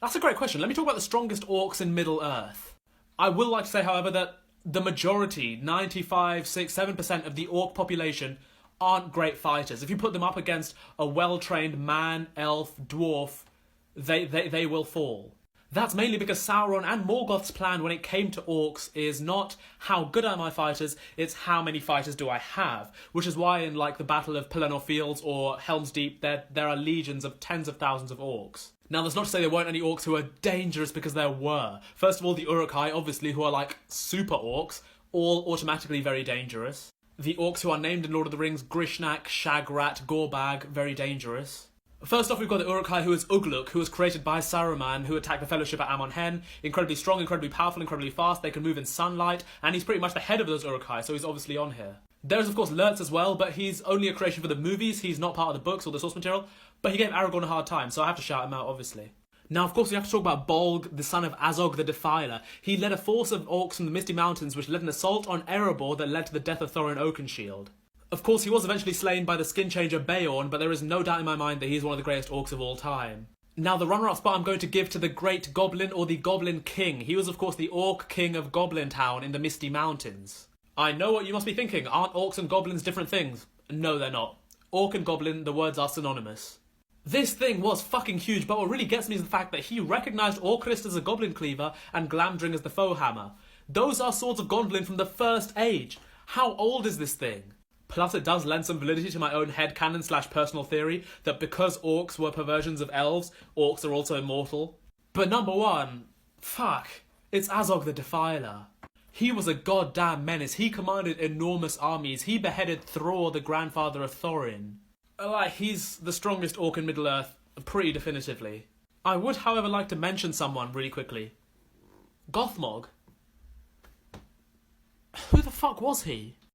That's a great question. Let me talk about the strongest orcs in Middle-earth. I will like to say, however, that the majority, 95, 6, 7% of the orc population aren't great fighters. If you put them up against a well-trained man, elf, dwarf, they will fall. That's mainly because Sauron and Morgoth's plan when it came to orcs is not how good are my fighters, it's how many fighters do I have. Which is why in like the Battle of Pelennor Fields or Helm's Deep, there are legions of tens of thousands of orcs. Now that's not to say there weren't any orcs who were dangerous, because there were. First of all, the Uruk-hai, obviously, who are like super orcs, all automatically very dangerous. The orcs who are named in Lord of the Rings, Grishnak, Shagrat, Gorbag, very dangerous. First off, we've got the Uruk-hai, who is Ugluk, who was created by Saruman, who attacked the Fellowship at Amon Hen. Incredibly strong, incredibly powerful, incredibly fast. They can move in sunlight, and he's pretty much the head of those Uruk-hai, so he's obviously on here. There's, of course, Lurtz as well, but he's only a creation for the movies. He's not part of the books or the source material, but he gave Aragorn a hard time, so I have to shout him out, obviously. Now, of course, we have to talk about Bolg, the son of Azog the Defiler. He led a force of orcs from the Misty Mountains, which led an assault on Erebor that led to the death of Thorin Oakenshield. Of course, he was eventually slain by the skin changer Beorn, but there is no doubt in my mind that he's one of the greatest orcs of all time. Now, the runner-up spot I'm going to give to the Great Goblin, or the Goblin King. He was, of course, the Orc King of Goblin Town in the Misty Mountains. I know what you must be thinking. Aren't orcs and goblins different things? No, they're not. Orc and goblin, the words are synonymous. This thing was fucking huge, but what really gets me is the fact that he recognised Orcrist as a goblin cleaver and Glamdring as the foe hammer. Those are swords of Gondolin from the First Age. How old is this thing? Plus, it does lend some validity to my own headcanon / personal theory that because orcs were perversions of elves, orcs are also immortal. But number one, fuck, it's Azog the Defiler. He was a goddamn menace. He commanded enormous armies. He beheaded Thror, the grandfather of Thorin. He's the strongest orc in Middle-earth, pretty definitively. I would, however, like to mention someone really quickly. Gothmog. Who the fuck was he?